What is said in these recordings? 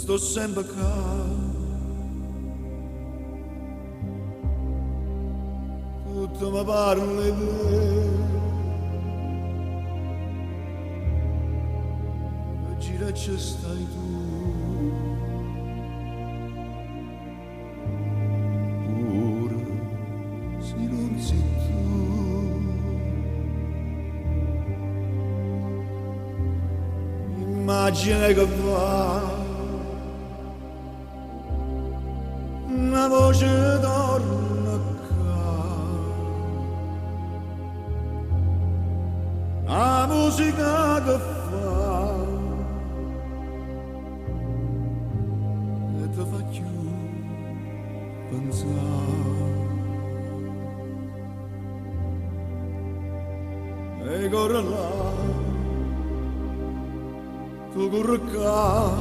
sto sempre qua. Tutto mi parla di te, e gira ci stai tu. Pure se non sei tu, immagina che va una voce torna qua, la musica che fa e ti fa più pensare. E corre là, tu corri qua,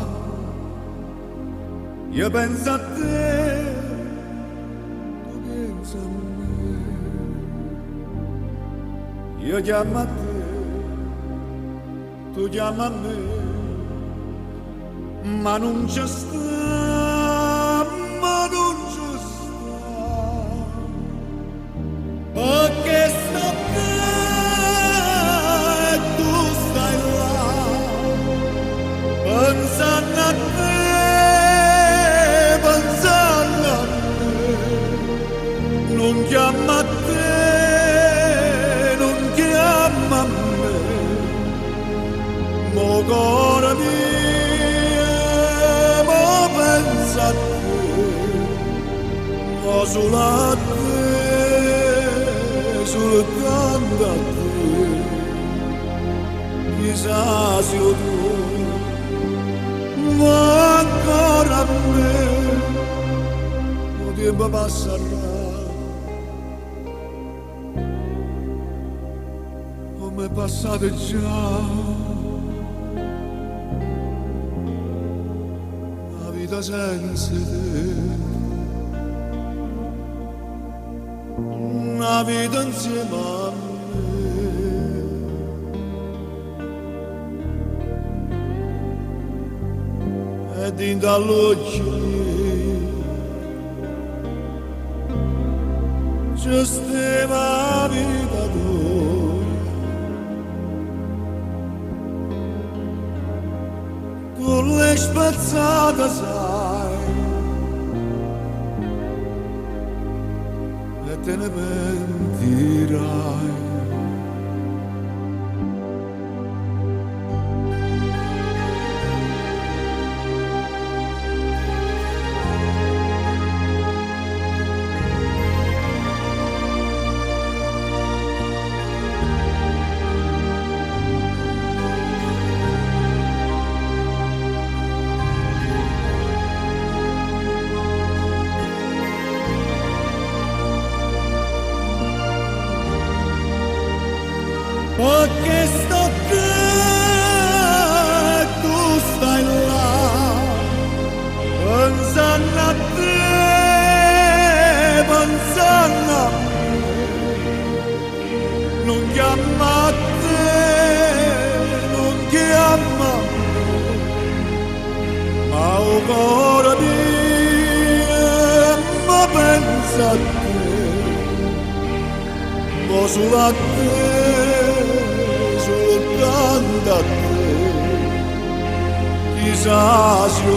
io penso a te, tu pensi a me. Io chiamo a te, tu chiami a me, ma non c'è sta, ma non c'è sta, perché sto te e tu stai là, pensando a te. Non chiama te, non chiama me, mo cuore mio, mo pensa a te, mo solo a te, soltanto a te, chissà se tu, ma ancora a me, mo tempo passerà. Come passate già la vita senza te, una vita insieme a me, e dentro all'occhio c'è stava vita tua. Tu l'hai spazzata, sai, e te ne pentirai. Perché sto te, tu stai là, pensando a te, pensando a me, non chiama a te, non chiama a me, ma il cuore mio, ma pensa a te, ma solo a te. Soltanto a te, chissà se tu